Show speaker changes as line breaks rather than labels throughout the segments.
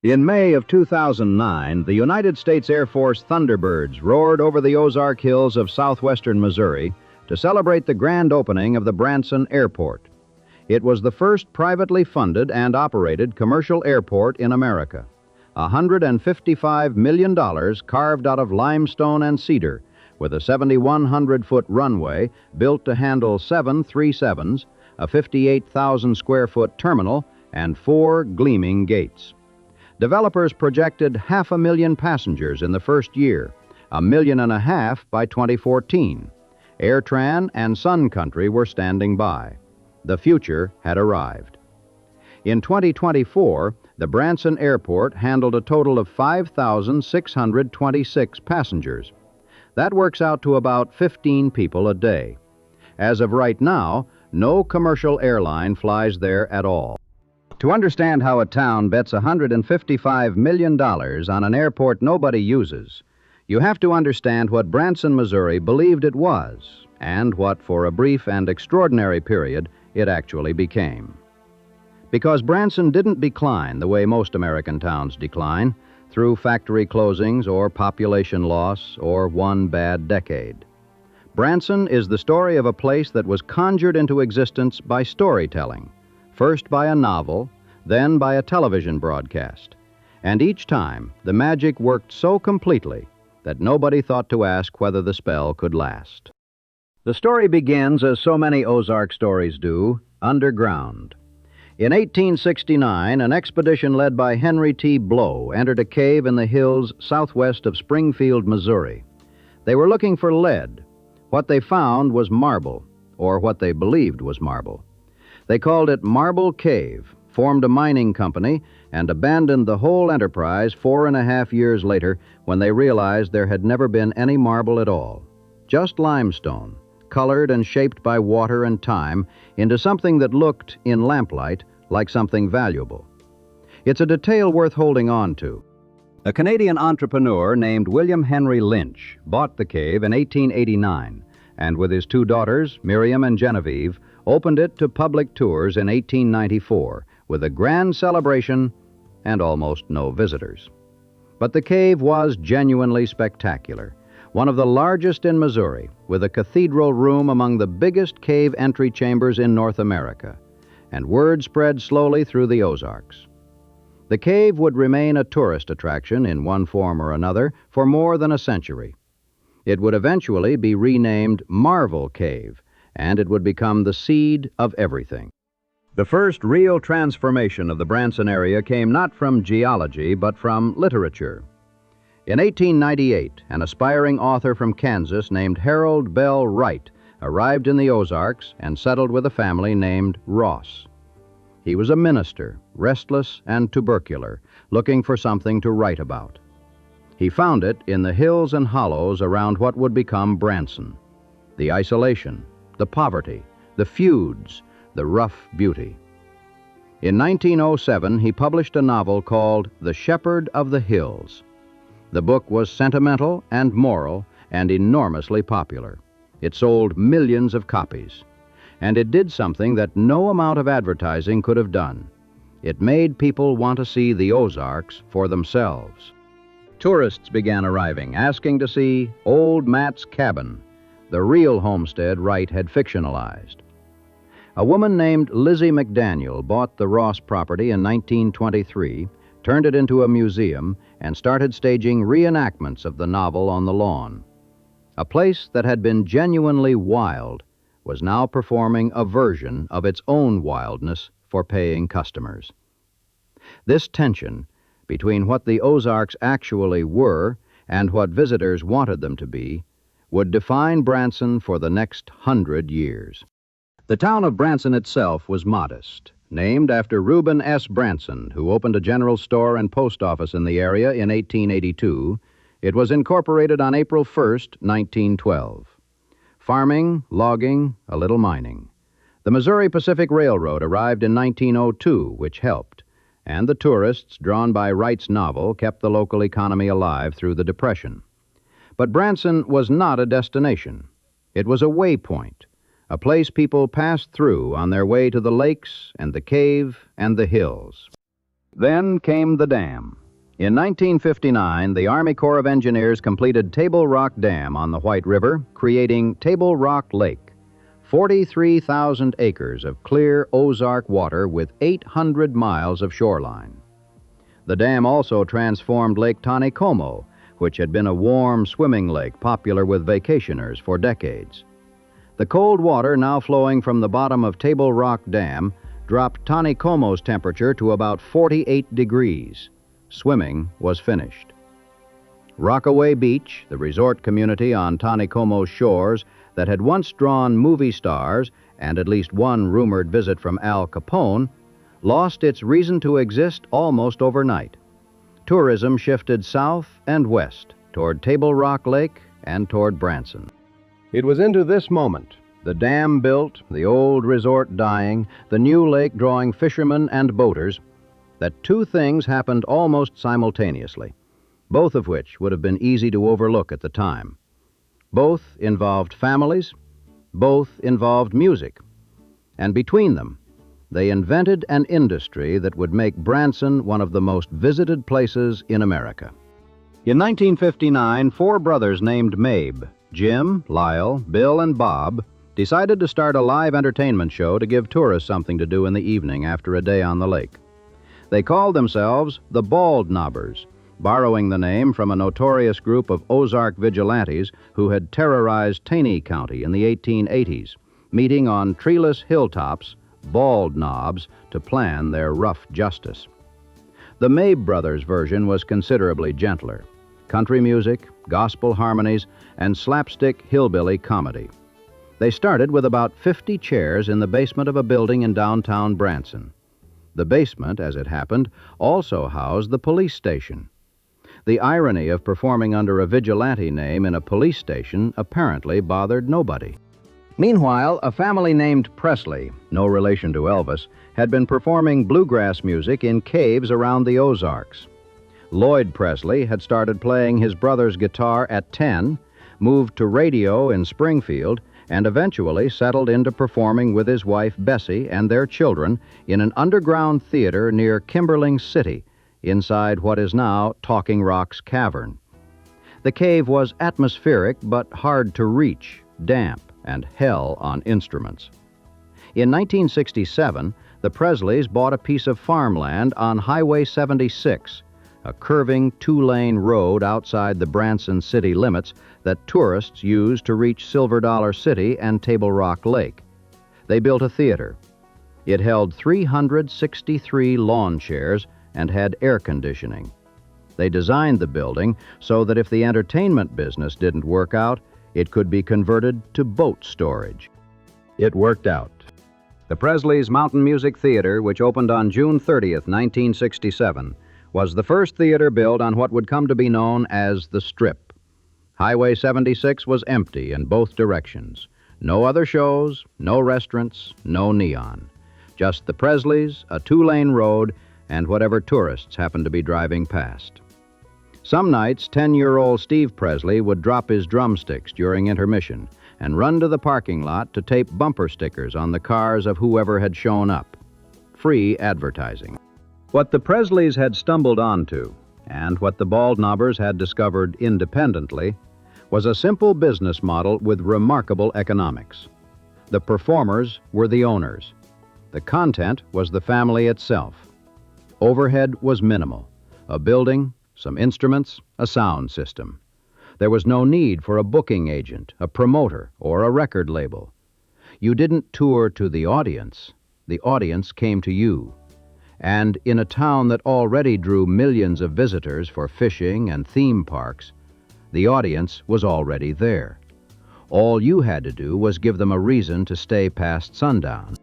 In May of 2009, the United States Air Force Thunderbirds roared over the Ozark Hills of southwestern Missouri to celebrate the grand opening of the Branson Airport. It was the first privately funded and operated commercial airport in America. $155 million carved out of limestone and cedar, with a 7,100-foot runway built to handle 7 737s, a 58,000-square-foot terminal, and 4 gleaming gates. Developers projected 500,000 passengers in the first year, 1.5 million by 2014. AirTran and Sun Country were standing by. The future had arrived. In 2024, the Branson Airport handled a total of 5,626 passengers. That works out to about 15 people a day. As of right now, no commercial airline flies there at all. To understand how a town bets $155 million on an airport nobody uses, you have to understand what Branson, Missouri believed it was, and what, for a brief and extraordinary period, it actually became. Because Branson didn't decline the way most American towns decline, through factory closings or population loss or one bad decade. Branson is the story of a place that was conjured into existence by storytelling, first by a novel, then by a television broadcast. And each time, the magic worked so completely that nobody thought to ask whether the spell could last. The story begins, as so many Ozark stories do, underground. In 1869, an expedition led by Henry T. Blow entered a cave in the hills southwest of Springfield, Missouri. They were looking for lead. What they found was marble, or what they believed was marble. They called it Marble Cave, formed a mining company, and abandoned the whole enterprise 4.5 years later when they realized there had never been any marble at all. Just limestone, colored and shaped by water and time into something that looked, in lamplight, like something valuable. It's a detail worth holding on to. A Canadian entrepreneur named William Henry Lynch bought the cave in 1889, and with his 2 daughters, Miriam and Genevieve, opened it to public tours in 1894 with a grand celebration and almost no visitors. But the cave was genuinely spectacular, one of the largest in Missouri, with a cathedral room among the biggest cave entry chambers in North America, and word spread slowly through the Ozarks. The cave would remain a tourist attraction in one form or another for more than a century. It would eventually be renamed Marvel Cave, and it would become the seed of everything. The first real transformation of the Branson area came not from geology, but from literature. In 1898, an aspiring author from Kansas named Harold Bell Wright arrived in the Ozarks and settled with a family named Ross. He was a minister, restless and tubercular, looking for something to write about. He found it in the hills and hollows around what would become Branson. The isolation, the poverty, the feuds, the rough beauty. In 1907, he published a novel called The Shepherd of the Hills. The book was sentimental and moral and enormously popular. It sold millions of copies. And it did something that no amount of advertising could have done. It made people want to see the Ozarks for themselves. Tourists began arriving, asking to see Old Matt's cabin, the real homestead Wright had fictionalized. A woman named Lizzie McDaniel bought the Ross property in 1923, turned it into a museum, and started staging reenactments of the novel on the lawn. A place that had been genuinely wild was now performing a version of its own wildness for paying customers. This tension between what the Ozarks actually were and what visitors wanted them to be would define Branson for the next 100 years. The town of Branson itself was modest, named after Reuben S. Branson, who opened a general store and post office in the area in 1882. It was incorporated on April 1st, 1912. Farming, logging, a little mining. The Missouri Pacific Railroad arrived in 1902, which helped, and the tourists, drawn by Wright's novel, kept the local economy alive through the Depression. But Branson was not a destination. It was a waypoint, a place people passed through on their way to the lakes and the cave and the hills. Then came the dam. In 1959, the Army Corps of Engineers completed Table Rock Dam on the White River, creating Table Rock Lake, 43,000 acres of clear Ozark water with 800 miles of shoreline. The dam also transformed Lake Tanicomo, which had been a warm swimming lake popular with vacationers for decades. The cold water now flowing from the bottom of Table Rock Dam dropped Tanicomo's temperature to about 48 degrees. Swimming was finished. Rockaway Beach, the resort community on Tanicomo's shores that had once drawn movie stars and at least one rumored visit from Al Capone, lost its reason to exist almost overnight. Tourism shifted south and west toward Table Rock Lake and toward Branson. It was into this moment, the dam built, the old resort dying, the new lake drawing fishermen and boaters, that two things happened almost simultaneously, both of which would have been easy to overlook at the time. Both involved families, both involved music, and between them, they invented an industry that would make Branson one of the most visited places in America. In 1959, four brothers named Mabe, Jim, Lyle, Bill, and Bob, decided to start a live entertainment show to give tourists something to do in the evening after a day on the lake. They called themselves the Bald Knobbers, borrowing the name from a notorious group of Ozark vigilantes who had terrorized Taney County in the 1880s, meeting on treeless hilltops, bald knobs, to plan their rough justice. The Mabe brothers' version was considerably gentler: country music, gospel harmonies, and slapstick hillbilly comedy. They started with about 50 chairs in the basement of a building in downtown Branson. The basement, as it happened, also housed the police station. The irony of performing under a vigilante name in a police station apparently bothered nobody. Meanwhile, a family named Presley, no relation to Elvis, had been performing bluegrass music in caves around the Ozarks. Lloyd Presley had started playing his brother's guitar at 10, moved to radio in Springfield, and eventually settled into performing with his wife Bessie and their children in an underground theater near Kimberling City, inside what is now Talking Rock's cavern. The cave was atmospheric but hard to reach, damp, and hell on instruments. In 1967, the Presleys bought a piece of farmland on Highway 76, a curving two-lane road outside the Branson city limits that tourists use to reach Silver Dollar City and Table Rock Lake. They built a theater. It held 363 lawn chairs and had air conditioning. They designed the building so that if the entertainment business didn't work out, it could be converted to boat storage. It worked out. The Presleys' Mountain Music Theater, which opened on June 30th, 1967, was the first theater built on what would come to be known as the Strip. Highway 76 was empty in both directions. No other shows, no restaurants, no neon. Just the Presleys, a two-lane road, and whatever tourists happened to be driving past. Some nights, 10-year-old Steve Presley would drop his drumsticks during intermission and run to the parking lot to tape bumper stickers on the cars of whoever had shown up. Free advertising. What the Presleys had stumbled onto, and what the Bald Knobbers had discovered independently, was a simple business model with remarkable economics. The performers were the owners. The content was the family itself. Overhead was minimal: a building, some instruments, a sound system. There was no need for a booking agent, a promoter, or a record label. You didn't tour to the audience came to you. And in a town that already drew millions of visitors for fishing and theme parks, the audience was already there. All you had to do was give them a reason to stay past sundown.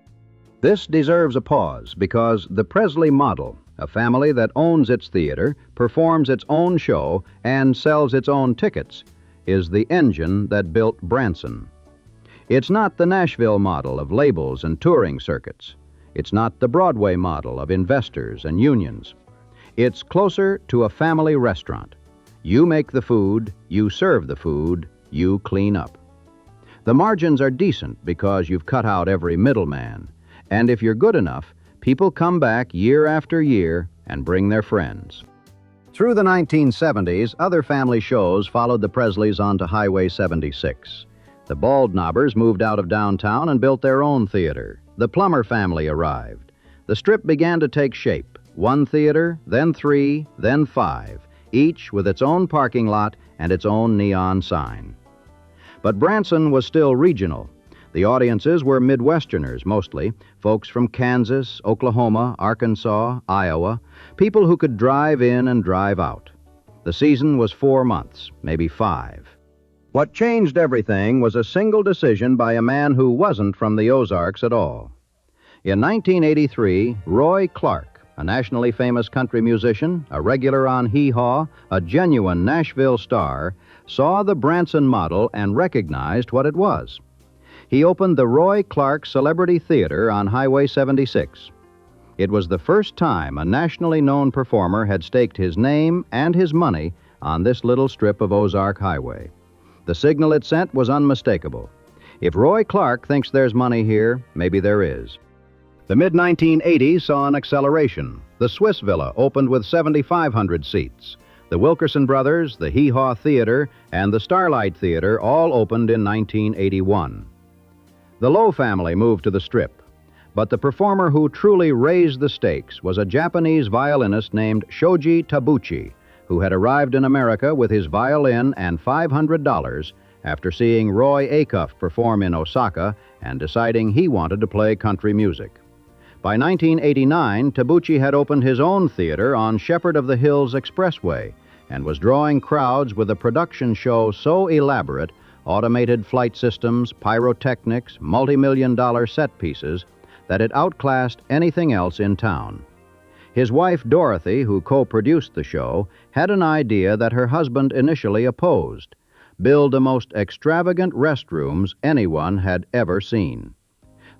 This deserves a pause because the Presley model, a family that owns its theater, performs its own show, and sells its own tickets, is the engine that built Branson. It's not the Nashville model of labels and touring circuits. It's not the Broadway model of investors and unions. It's closer to a family restaurant. You make the food, you serve the food, you clean up. The margins are decent because you've cut out every middleman. And if you're good enough, people come back year after year and bring their friends. Through the 1970s, other family shows followed the Presleys onto Highway 76. The Baldknobbers moved out of downtown and built their own theater. The Plummer family arrived. The Strip began to take shape. One theater, then 3, then 5, each with its own parking lot and its own neon sign. But Branson was still regional. The audiences were Midwesterners mostly, folks from Kansas, Oklahoma, Arkansas, Iowa, people who could drive in and drive out. The season was 4 months, maybe 5. What changed everything was a single decision by a man who wasn't from the Ozarks at all. In 1983, Roy Clark, a nationally famous country musician, a regular on Hee Haw, a genuine Nashville star, saw the Branson model and recognized what it was. He opened the Roy Clark Celebrity Theater on Highway 76. It was the first time a nationally known performer had staked his name and his money on this little strip of Ozark Highway. The signal it sent was unmistakable. If Roy Clark thinks there's money here, maybe there is. The mid-1980s saw an acceleration. The Swiss Villa opened with 7,500 seats. The Wilkerson Brothers, the Hee Haw Theater, and the Starlight Theater all opened in 1981. The Lowe family moved to the Strip, but the performer who truly raised the stakes was a Japanese violinist named Shoji Tabuchi, who had arrived in America with his violin and $500 after seeing Roy Acuff perform in Osaka and deciding he wanted to play country music. By 1989, Tabuchi had opened his own theater on Shepherd of the Hills Expressway and was drawing crowds with a production show so elaborate, automated flight systems, pyrotechnics, multi-million-dollar set pieces, that it outclassed anything else in town. His wife, Dorothy, who co-produced the show, had an idea that her husband initially opposed: build the most extravagant restrooms anyone had ever seen.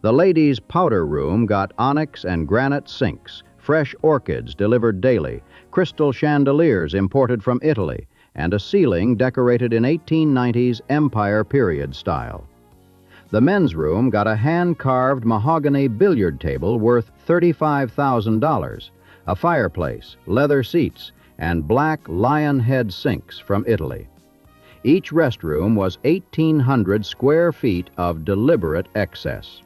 The ladies' powder room got onyx and granite sinks, fresh orchids delivered daily, crystal chandeliers imported from Italy, and a ceiling decorated in 1890s Empire period style. The men's room got a hand-carved mahogany billiard table worth $35,000, a fireplace, leather seats, and black lion head sinks from Italy. Each restroom was 1,800 square feet of deliberate excess.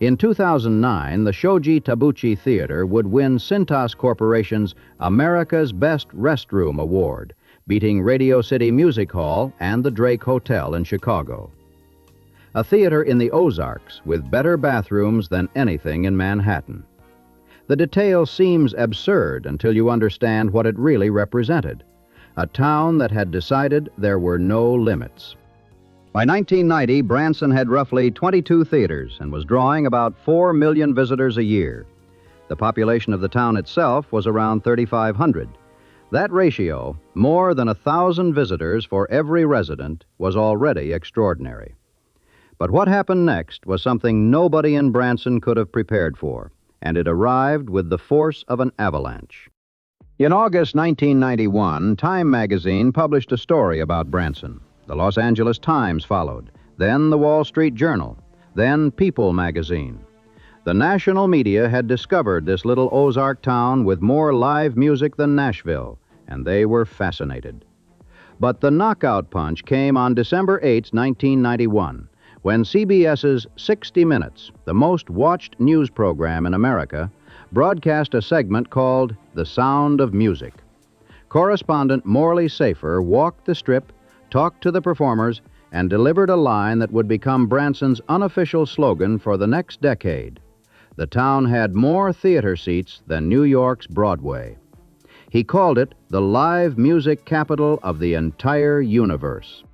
In 2009, the Shoji Tabuchi Theater would win Cintas Corporation's America's Best Restroom Award, beating Radio City Music Hall and the Drake Hotel in Chicago. A theater in the Ozarks with better bathrooms than anything in Manhattan. The detail seems absurd until you understand what it really represented: a town that had decided there were no limits. By 1990, Branson had roughly 22 theaters and was drawing about 4 million visitors a year. The population of the town itself was around 3,500. That ratio, more than 1,000 visitors for every resident, was already extraordinary. But what happened next was something nobody in Branson could have prepared for, and it arrived with the force of an avalanche. In August 1991, Time magazine published a story about Branson. The Los Angeles Times followed, then the Wall Street Journal, then People magazine. The national media had discovered this little Ozark town with more live music than Nashville, and they were fascinated. But the knockout punch came on December 8, 1991, when CBS's 60 Minutes, the most watched news program in America, broadcast a segment called The Sound of Music. Correspondent Morley Safer walked the Strip, talked to the performers, and delivered a line that would become Branson's unofficial slogan for the next decade. The town had more theater seats than New York's Broadway. He called it the live music capital of the entire universe.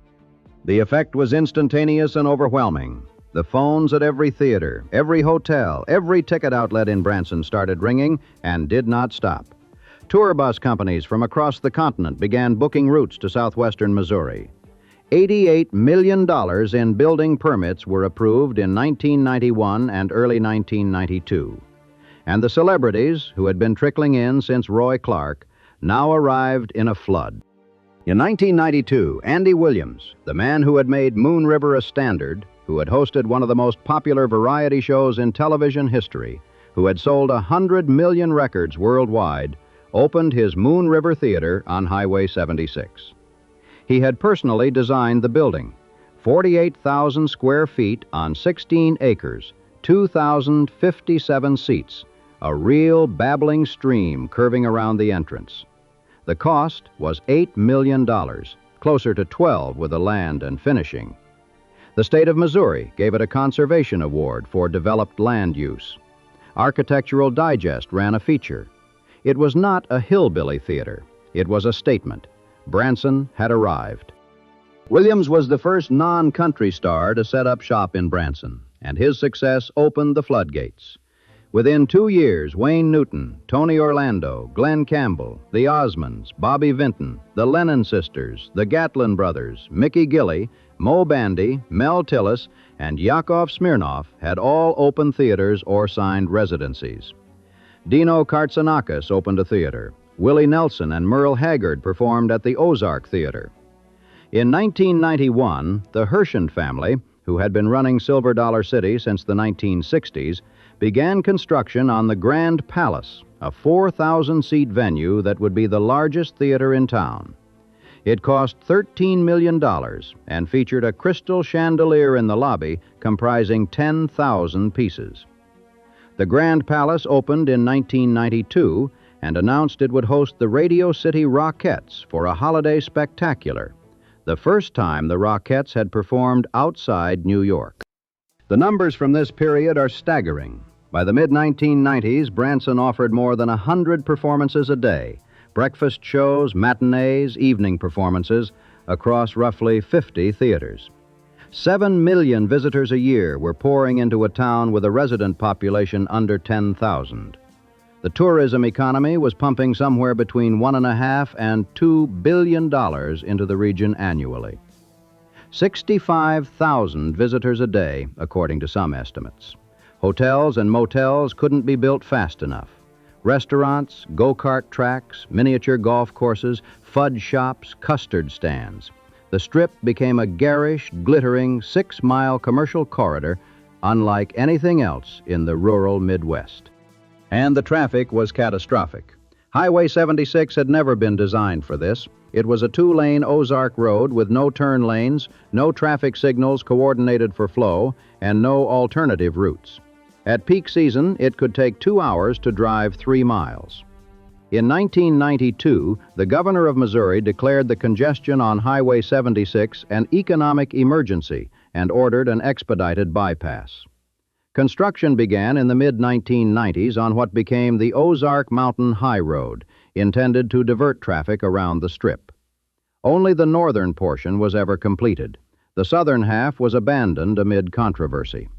The effect was instantaneous and overwhelming. The phones at every theater, every hotel, every ticket outlet in Branson started ringing and did not stop. Tour bus companies from across the continent began booking routes to southwestern Missouri. $88 million in building permits were approved in 1991 and early 1992. And the celebrities, who had been trickling in since Roy Clark, now arrived in a flood. In 1992, Andy Williams, the man who had made Moon River a standard, who had hosted one of the most popular variety shows in television history, who had sold 100 million records worldwide, opened his Moon River Theater on Highway 76. He had personally designed the building, 48,000 square feet on 16 acres, 2,057 seats, a real babbling stream curving around the entrance. The cost was $8 million, closer to 12 with the land and finishing. The state of Missouri gave it a conservation award for developed land use. Architectural Digest ran a feature. It was not a hillbilly theater. It was a statement. Branson had arrived. Williams was the first non-country star to set up shop in Branson, and his success opened the floodgates. Within 2 years, Wayne Newton, Tony Orlando, Glenn Campbell, the Osmonds, Bobby Vinton, the Lennon sisters, the Gatlin brothers, Mickey Gilley, Mo Bandy, Mel Tillis, and Yakov Smirnoff had all opened theaters or signed residencies. Dino Katsanakis opened a theater. Willie Nelson and Merle Haggard performed at the Ozark Theater. In 1991, the Hershon family, who had been running Silver Dollar City since the 1960s, began construction on the Grand Palace, a 4,000-seat venue that would be the largest theater in town. It cost $13 million and featured a crystal chandelier in the lobby comprising 10,000 pieces. The Grand Palace opened in 1992 and announced it would host the Radio City Rockettes for a holiday spectacular, the first time the Rockettes had performed outside New York. The numbers from this period are staggering. By the mid-1990s, Branson offered more than 100 performances a day, breakfast shows, matinees, evening performances, across roughly 50 theaters. 7 million visitors a year were pouring into a town with a resident population under 10,000. The tourism economy was pumping somewhere between $1.5 and $2 billion into the region annually. 65,000 visitors a day, according to some estimates. Hotels and motels couldn't be built fast enough. Restaurants, go-kart tracks, miniature golf courses, fudge shops, custard stands. The Strip became a garish, glittering, 6-mile commercial corridor unlike anything else in the rural Midwest. And the traffic was catastrophic. Highway 76 had never been designed for this. It was a 2-lane Ozark road with no turn lanes, no traffic signals coordinated for flow, and no alternative routes. At peak season, it could take 2 hours to drive 3 miles. In 1992, the governor of Missouri declared the congestion on Highway 76 an economic emergency and ordered an expedited bypass. Construction began in the mid-1990s on what became the Ozark Mountain High Road, intended to divert traffic around the Strip. Only the northern portion was ever completed. The southern half was abandoned amid controversy.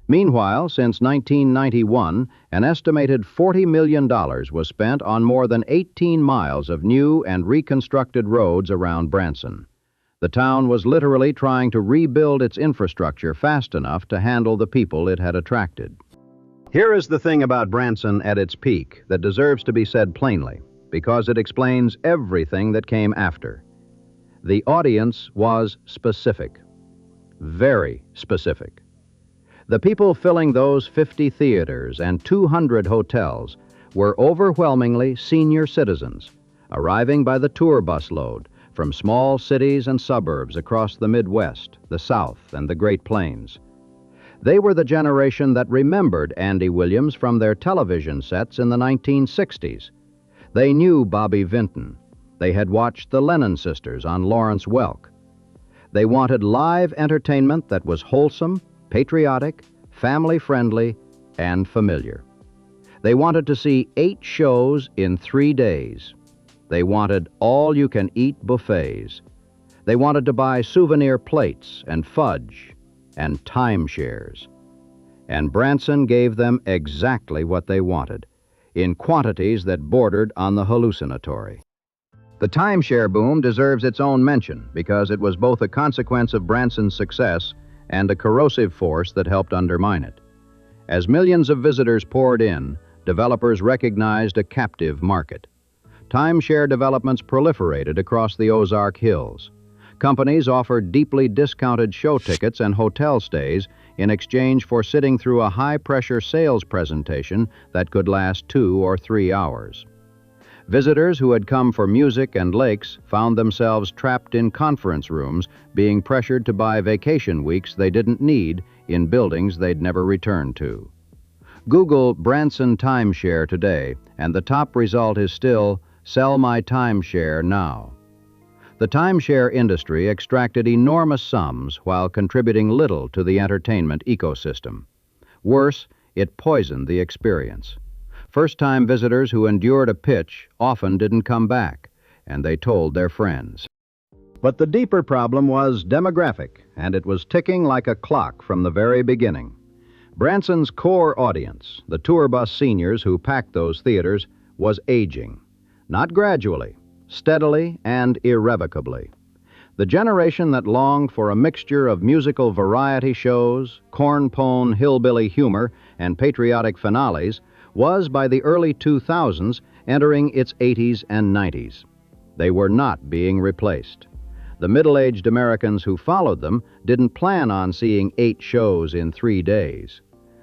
Meanwhile, since 1991, an estimated $40 million was spent on more than 18 miles of new and reconstructed roads around Branson. The town was literally trying to rebuild its infrastructure fast enough to handle the people it had attracted. Here is the thing about Branson at its peak that deserves to be said plainly, because it explains everything that came after. The audience was specific, very specific. The people filling those 50 theaters and 200 hotels were overwhelmingly senior citizens, arriving by the tour bus load from small cities and suburbs across the Midwest, the South, and the Great Plains. They were the generation that remembered Andy Williams from their television sets in the 1960s. They knew Bobby Vinton. They had watched the Lennon sisters on Lawrence Welk. They wanted live entertainment that was wholesome, patriotic, family-friendly, and familiar. They wanted to see 8 shows in 3 days. They wanted all-you-can-eat buffets. They wanted to buy souvenir plates and fudge and timeshares. And Branson gave them exactly what they wanted, in quantities that bordered on the hallucinatory. The timeshare boom deserves its own mention because it was both a consequence of Branson's success and a corrosive force that helped undermine it. As millions of visitors poured in, developers recognized a captive market. Timeshare developments proliferated across the Ozark Hills. Companies offered deeply discounted show tickets and hotel stays in exchange for sitting through a high-pressure sales presentation that could last 2 or 3 hours. Visitors who had come for music and lakes found themselves trapped in conference rooms, being pressured to buy vacation weeks they didn't need in buildings they'd never return to. Google Branson timeshare today, and the top result is still, "Sell my timeshare now." The timeshare industry extracted enormous sums while contributing little to the entertainment ecosystem. Worse, it poisoned the experience. First-time visitors who endured a pitch often didn't come back, and they told their friends. But the deeper problem was demographic, and it was ticking like a clock from the very beginning. Branson's core audience, the tour bus seniors who packed those theaters, was aging. Not gradually, steadily and irrevocably. The generation that longed for a mixture of musical variety shows, corn-pone hillbilly humor, and patriotic finales was, by the early 2000s, entering its 80s and 90s. They were not being replaced. The middle-aged Americans who followed them didn't plan on seeing 8 shows in 3 days.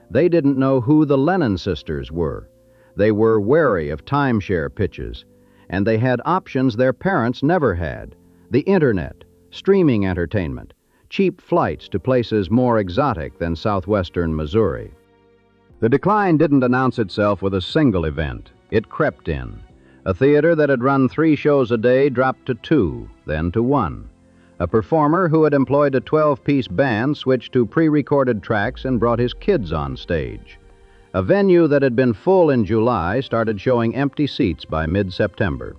They didn't know who the Lennon sisters were. They were wary of timeshare pitches, and they had options their parents never had: the internet, streaming entertainment, cheap flights to places more exotic than southwestern Missouri. The decline didn't announce itself with a single event. It crept in. A theater that had run 3 shows a day dropped to 2, then to 1. A performer who had employed a 12-piece band switched to pre-recorded tracks and brought his kids on stage. A venue that had been full in July started showing empty seats by mid-September.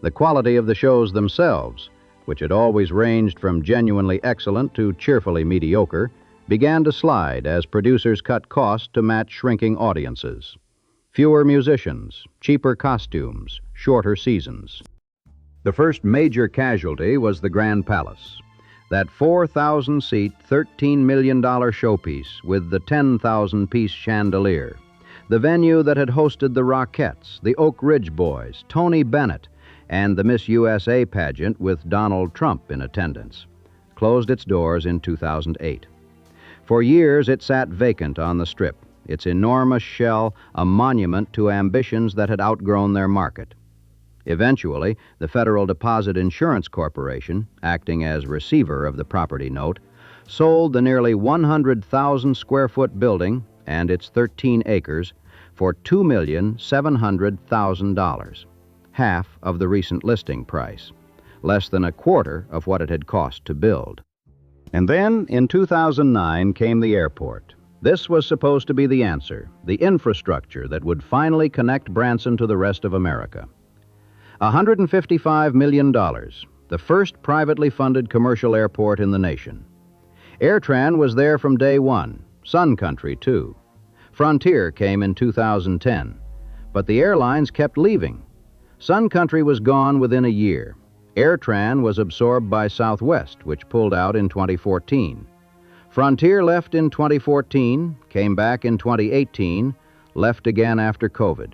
The quality of the shows themselves, which had always ranged from genuinely excellent to cheerfully mediocre, began to slide as producers cut costs to match shrinking audiences. Fewer musicians, cheaper costumes, shorter seasons. The first major casualty was the Grand Palace, that 4,000-seat, $13 million showpiece with the 10,000-piece chandelier. The venue that had hosted the Rockettes, the Oak Ridge Boys, Tony Bennett, and the Miss USA pageant with Donald Trump in attendance, closed its doors in 2008. For years it sat vacant on the Strip, its enormous shell a monument to ambitions that had outgrown their market. Eventually, the Federal Deposit Insurance Corporation, acting as receiver of the property note, sold the nearly 100,000-square-foot building and its 13 acres for $2,700,000, half of the recent listing price, less than a quarter of what it had cost to build. And then, in 2009, came the airport. This was supposed to be the answer, the infrastructure that would finally connect Branson to the rest of America. $155 million, the first privately funded commercial airport in the nation. AirTran was there from day one, Sun Country, too. Frontier came in 2010, but the airlines kept leaving. Sun Country was gone within a year. AirTran was absorbed by Southwest, which pulled out in 2014. Frontier left in 2014, came back in 2018, left again after COVID.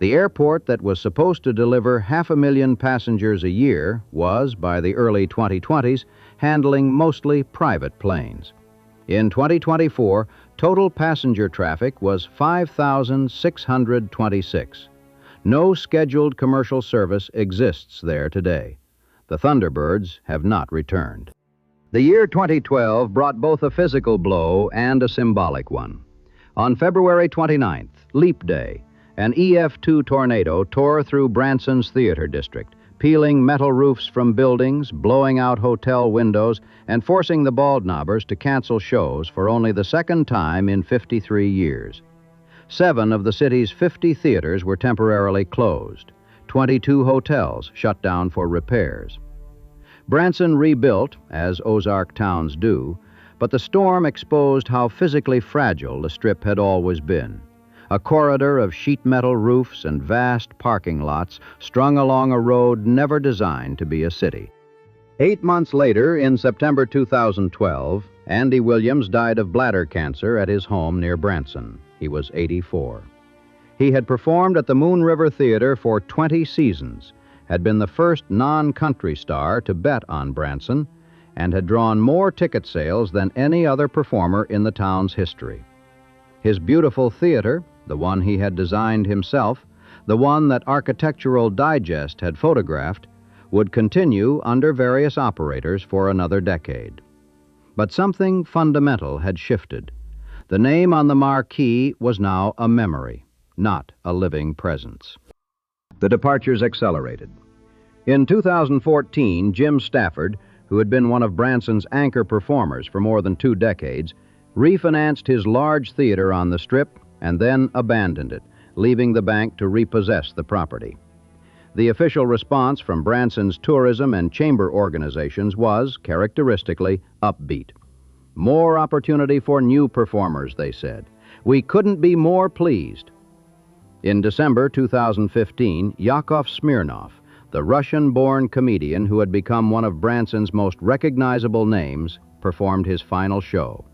The airport that was supposed to deliver 500,000 passengers a year was, by the early 2020s, handling mostly private planes. In 2024, total passenger traffic was 5,626. No scheduled commercial service exists there today. The Thunderbirds have not returned. The year 2012 brought both a physical blow and a symbolic one. On February 29th, Leap Day, an EF2 tornado tore through Branson's theater district, peeling metal roofs from buildings, blowing out hotel windows, and forcing the Bald Knobbers to cancel shows for only the second time in 53 years. 7 of the city's 50 theaters were temporarily closed. 22 hotels shut down for repairs. Branson rebuilt, as Ozark towns do, but the storm exposed how physically fragile the Strip had always been. A corridor of sheet metal roofs and vast parking lots strung along a road never designed to be a city. 8 months later, in September 2012, Andy Williams died of bladder cancer at his home near Branson. He was 84. He had performed at the Moon River Theater for 20 seasons, had been the first non-country star to bet on Branson and had drawn more ticket sales than any other performer in the town's history. His beautiful theater, the one he had designed himself, the one that Architectural Digest had photographed, would continue under various operators for another decade. But something fundamental had shifted. The name on the marquee was now a memory, not a living presence. The departures accelerated. In 2014, Jim Stafford, who had been one of Branson's anchor performers for more than 2 decades, refinanced his large theater on the Strip and then abandoned it, leaving the bank to repossess the property. The official response from Branson's tourism and chamber organizations was, characteristically, upbeat. More opportunity for new performers, they said. We couldn't be more pleased. In December 2015, Yakov Smirnov, the Russian-born comedian who had become one of Branson's most recognizable names, performed his final show.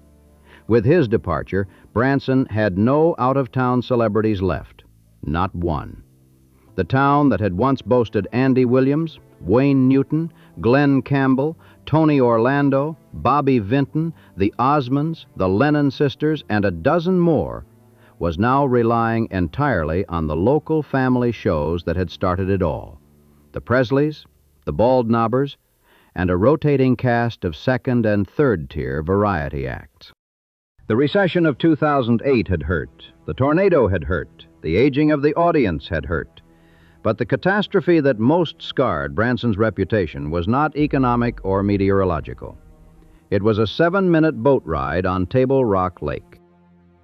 With his departure, Branson had no out-of-town celebrities left. Not one. The town that had once boasted Andy Williams, Wayne Newton, Glenn Campbell, Tony Orlando, Bobby Vinton, the Osmonds, the Lennon sisters, and a dozen more, was now relying entirely on the local family shows that had started it all. The Presleys, the Bald Knobbers, and a rotating cast of second- and third-tier variety acts. The recession of 2008 had hurt. The tornado had hurt. The aging of the audience had hurt. But the catastrophe that most scarred Branson's reputation was not economic or meteorological. It was a 7-minute boat ride on Table Rock Lake.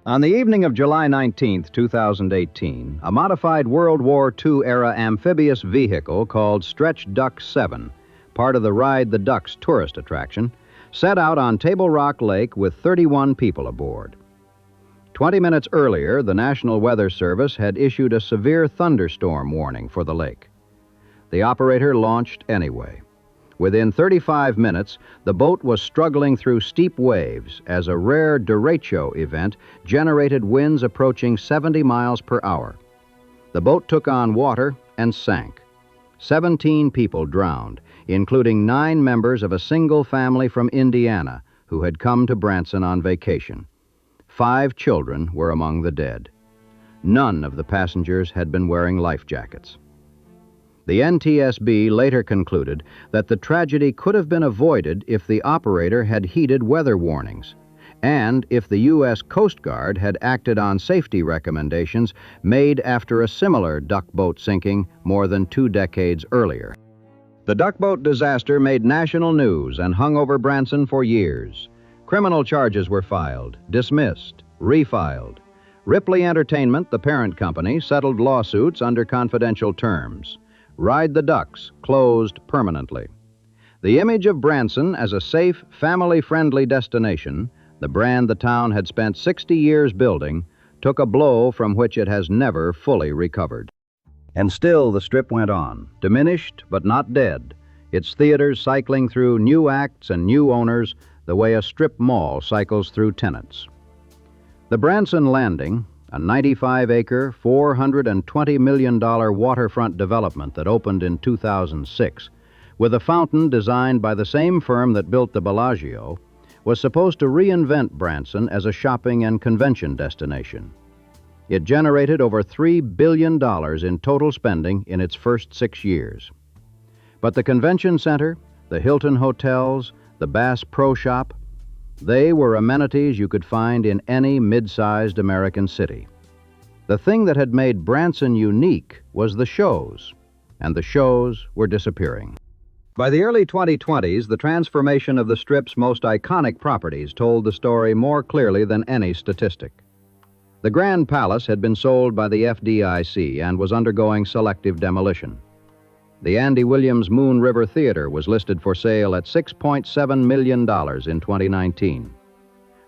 On the evening of July 19, 2018, a modified World War II-era amphibious vehicle called Stretch Duck 7, part of the Ride the Ducks tourist attraction, set out on Table Rock Lake with 31 people aboard. 20 minutes earlier, the National Weather Service had issued a severe thunderstorm warning for the lake. The operator launched anyway. Within 35 minutes, the boat was struggling through steep waves as a rare derecho event generated winds approaching 70 miles per hour. The boat took on water and sank. 17 people drowned, including 9 members of a single family from Indiana who had come to Branson on vacation. 5 children were among the dead. None of the passengers had been wearing life jackets. The NTSB later concluded that the tragedy could have been avoided if the operator had heeded weather warnings, and if the U.S. Coast Guard had acted on safety recommendations made after a similar duck boat sinking more than 2 decades earlier. The duck boat disaster made national news and hung over Branson for years. Criminal charges were filed, dismissed, refiled. Ripley Entertainment, the parent company, settled lawsuits under confidential terms. Ride the Ducks closed permanently. The image of Branson as a safe, family-friendly destination, the brand the town had spent 60 years building, took a blow from which it has never fully recovered. And still the Strip went on, diminished but not dead, its theaters cycling through new acts and new owners the way a strip mall cycles through tenants. The Branson Landing, a 95-acre, $420 million waterfront development that opened in 2006, with a fountain designed by the same firm that built the Bellagio, was supposed to reinvent Branson as a shopping and convention destination. It generated over $3 billion in total spending in its first 6 years. But the convention center, the Hilton hotels, the Bass Pro Shop, they were amenities you could find in any mid-sized American city. The thing that had made Branson unique was the shows, and the shows were disappearing. By the early 2020s, the transformation of the Strip's most iconic properties told the story more clearly than any statistic. The Grand Palace had been sold by the FDIC and was undergoing selective demolition. The Andy Williams Moon River Theater was listed for sale at $6.7 million in 2019.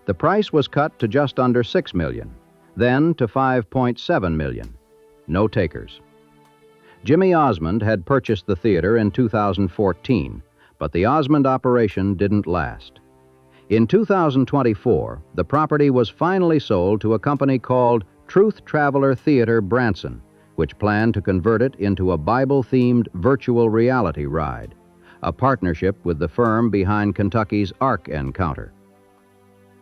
The price was cut to just under $6 million, then to $5.7 million. No takers. Jimmy Osmond had purchased the theater in 2014, but the Osmond operation didn't last. In 2024, the property was finally sold to a company called Truth Traveler Theater Branson, which planned to convert it into a Bible-themed virtual reality ride, a partnership with the firm behind Kentucky's Ark Encounter.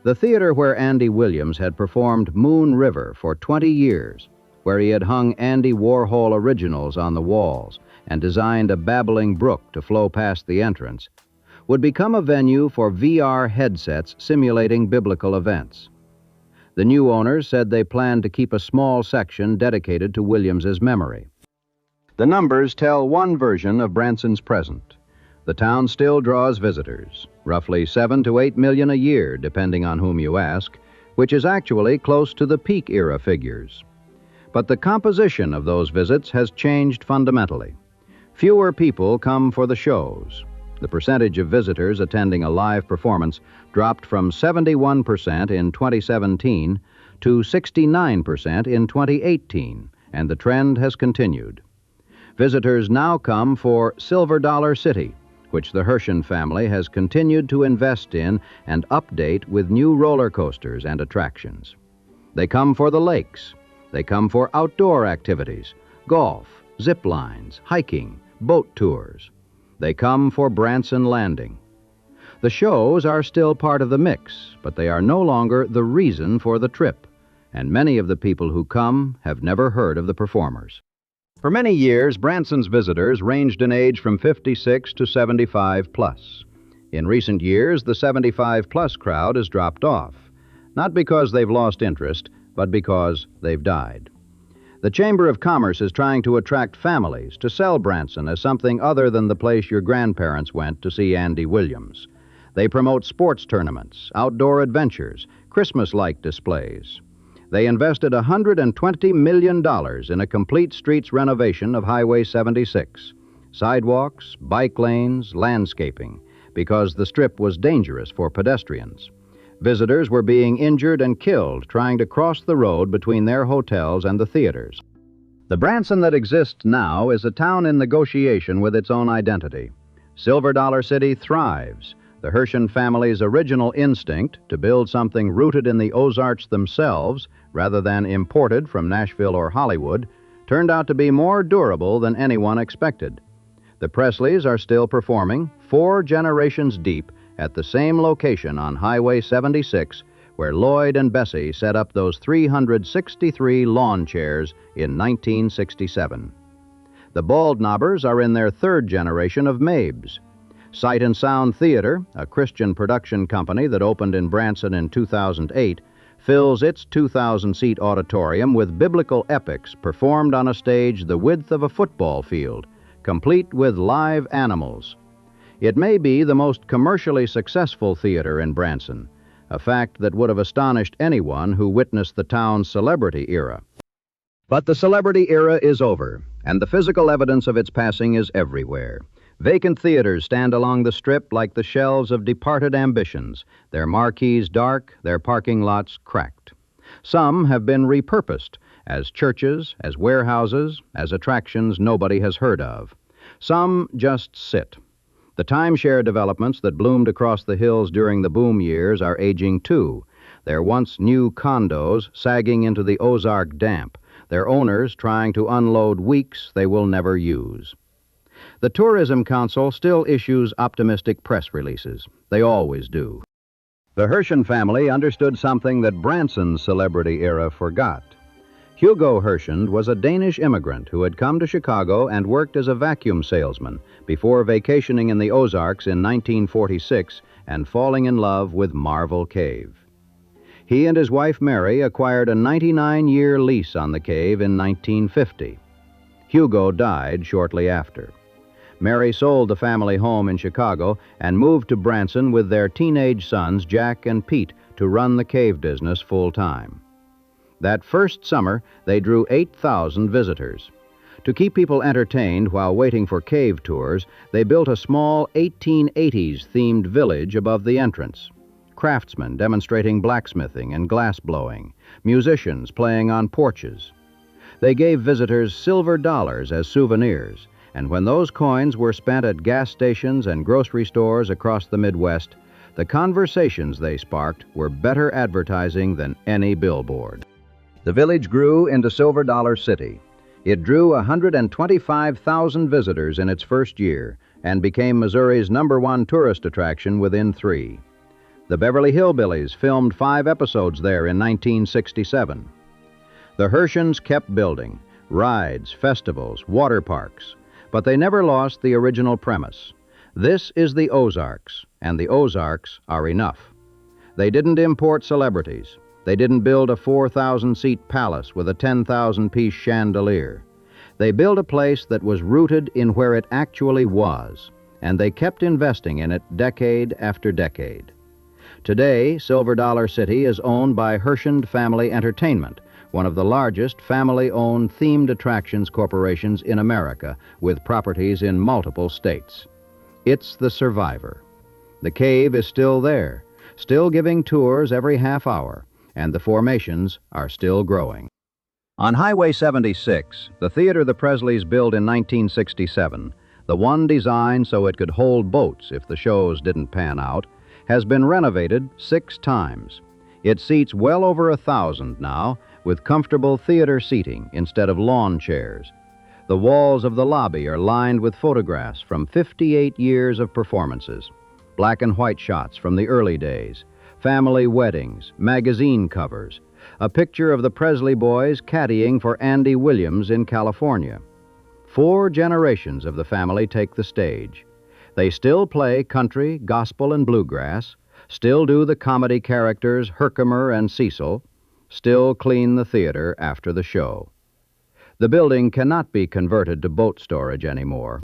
The theater where Andy Williams had performed Moon River for 20 years, where he had hung Andy Warhol originals on the walls and designed a babbling brook to flow past the entrance, would become a venue for VR headsets simulating biblical events. The new owners said they planned to keep a small section dedicated to Williams's memory. The numbers tell one version of Branson's present. The town still draws visitors, roughly 7 to 8 million a year, depending on whom you ask, which is actually close to the peak era figures. But the composition of those visits has changed fundamentally. Fewer people come for the shows. The percentage of visitors attending a live performance dropped from 71% in 2017 to 69% in 2018, and the trend has continued. Visitors now come for Silver Dollar City, which the Herschen family has continued to invest in and update with new roller coasters and attractions. They come for the lakes. They come for outdoor activities, golf, zip lines, hiking, boat tours. They come for Branson Landing. The shows are still part of the mix, but they are no longer the reason for the trip, and many of the people who come have never heard of the performers. For many years, Branson's visitors ranged in age from 56 to 75 plus. In recent years, the 75 plus crowd has dropped off, not because they've lost interest, but because they've died. The Chamber of Commerce is trying to attract families to sell Branson as something other than the place your grandparents went to see Andy Williams. They promote sports tournaments, outdoor adventures, Christmas-like displays. They invested $120 million in a complete streets renovation of Highway 76, sidewalks, bike lanes, landscaping, because the strip was dangerous for pedestrians. Visitors were being injured and killed trying to cross the road between their hotels and the theaters. The Branson that exists now is a town in negotiation with its own identity. Silver Dollar City thrives. The Herschen family's original instinct to build something rooted in the Ozarks themselves, rather than imported from Nashville or Hollywood, turned out to be more durable than anyone expected. The Presleys are still performing, 4 generations deep, at the same location on Highway 76 where Lloyd and Bessie set up those 363 lawn chairs in 1967. The Baldknobbers are in their 3rd generation of Mabes. Sight and Sound Theater, a Christian production company that opened in Branson in 2008, fills its 2,000-seat auditorium with biblical epics performed on a stage the width of a football field, complete with live animals. It may be the most commercially successful theater in Branson, a fact that would have astonished anyone who witnessed the town's celebrity era. But the celebrity era is over, and the physical evidence of its passing is everywhere. Vacant theaters stand along the strip like the shelves of departed ambitions, their marquees dark, their parking lots cracked. Some have been repurposed as churches, as warehouses, as attractions nobody has heard of. Some just sit. The timeshare developments that bloomed across the hills during the boom years are aging too, their once new condos sagging into the Ozark damp, their owners trying to unload weeks they will never use. The Tourism Council still issues optimistic press releases. They always do. The Herschen family understood something that Branson's celebrity era forgot. Hugo Herschen was a Danish immigrant who had come to Chicago and worked as a vacuum salesman before vacationing in the Ozarks in 1946 and falling in love with Marvel Cave. He and his wife Mary acquired a 99-year lease on the cave in 1950. Hugo died shortly after. Mary sold the family home in Chicago and moved to Branson with their teenage sons Jack and Pete to run the cave business full-time. That first summer, they drew 8,000 visitors. To keep people entertained while waiting for cave tours, they built a small 1880s-themed village above the entrance. Craftsmen demonstrating blacksmithing and glass blowing, musicians playing on porches. They gave visitors silver dollars as souvenirs, and when those coins were spent at gas stations and grocery stores across the Midwest, the conversations they sparked were better advertising than any billboard. The village grew into Silver Dollar City. It drew 125,000 visitors in its first year and became Missouri's #1 tourist attraction within 3. The Beverly Hillbillies filmed 5 episodes there in 1967. The Herschens kept building rides, festivals, water parks, but they never lost the original premise. This is the Ozarks, and the Ozarks are enough. They didn't import celebrities. They didn't build a 4,000-seat palace with a 10,000-piece chandelier. They built a place that was rooted in where it actually was, and they kept investing in it decade after decade. Today, Silver Dollar City is owned by Herschen Family Entertainment, one of the largest family-owned themed attractions corporations in America, with properties in multiple states. It's the survivor. The cave is still there, still giving tours every half hour, and the formations are still growing. On Highway 76, the theater the Presleys built in 1967, the one designed so it could hold boats if the shows didn't pan out, has been renovated 6 times. It seats well over 1,000 now, with comfortable theater seating instead of lawn chairs. The walls of the lobby are lined with photographs from 58 years of performances, black and white shots from the early days, family weddings, magazine covers, a picture of the Presley boys caddying for Andy Williams in California. 4 generations of the family take the stage. They still play country, gospel, and bluegrass, still do the comedy characters Herkimer and Cecil, still clean the theater after the show. The building cannot be converted to boat storage anymore.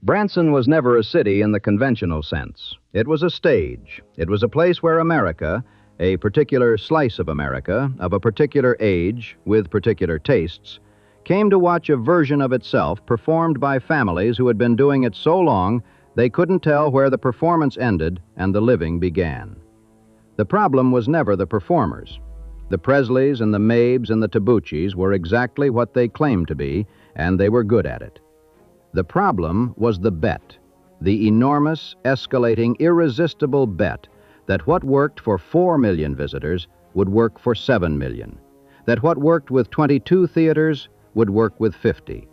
Branson was never a city in the conventional sense. It was a stage. It was a place where America, a particular slice of America, of a particular age, with particular tastes, came to watch a version of itself performed by families who had been doing it so long they couldn't tell where the performance ended and the living began. The problem was never the performers. The Presleys and the Mabes and the Tabuccis were exactly what they claimed to be, and they were good at it. The problem was the bet, the enormous, escalating, irresistible bet that what worked for 4 million visitors would work for 7 million, that what worked with 22 theaters would work with 50,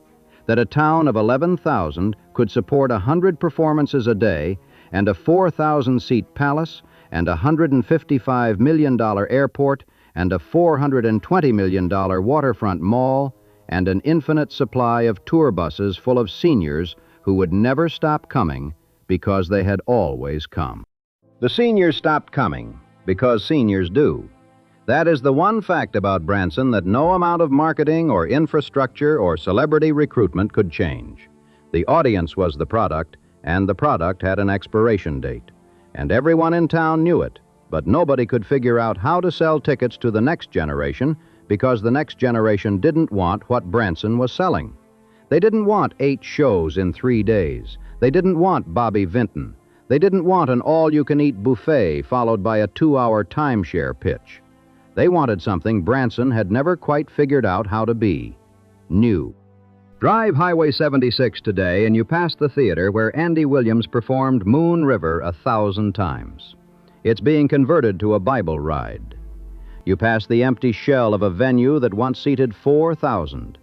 that a town of 11,000 could support 100 performances a day and a 4,000-seat palace and a $155 million airport and a $420 million waterfront mall and an infinite supply of tour buses full of seniors who would never stop coming because they had always come. The seniors stopped coming because seniors do. That is the one fact about Branson that no amount of marketing or infrastructure or celebrity recruitment could change. The audience was the product, and the product had an expiration date. And everyone in town knew it, but nobody could figure out how to sell tickets to the next generation because the next generation didn't want what Branson was selling. They didn't want 8 shows in 3 days. They didn't want Bobby Vinton. They didn't want an all-you-can-eat buffet followed by a 2-hour timeshare pitch. They wanted something Branson had never quite figured out how to be: new. Drive Highway 76 today and you pass the theater where Andy Williams performed Moon River 1,000 times. It's being converted to a Bible ride. You pass the empty shell of a venue that once seated 4,000.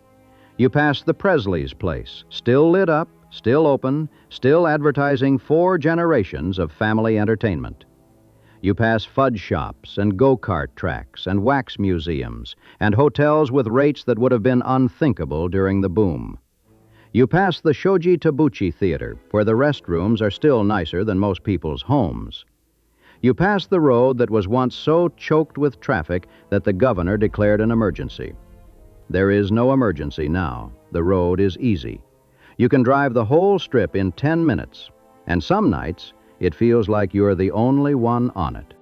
You pass the Presleys' place, still lit up, still open, still advertising 4 generations of family entertainment. You pass fudge shops and go-kart tracks and wax museums and hotels with rates that would have been unthinkable during the boom. You pass the Shoji Tabucci Theater, where the restrooms are still nicer than most people's homes. You pass the road that was once so choked with traffic that the governor declared an emergency. There is no emergency now. The road is easy. You can drive the whole strip in 10 minutes, and some nights it feels like you're the only one on it.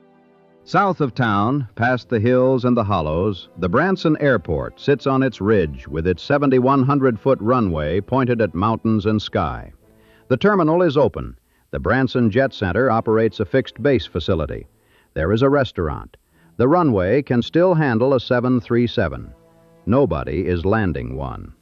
South of town, past the hills and the hollows, the Branson Airport sits on its ridge with its 7,100-foot runway pointed at mountains and sky. The terminal is open. The Branson Jet Center operates a fixed base facility. There is a restaurant. The runway can still handle a 737. Nobody is landing one.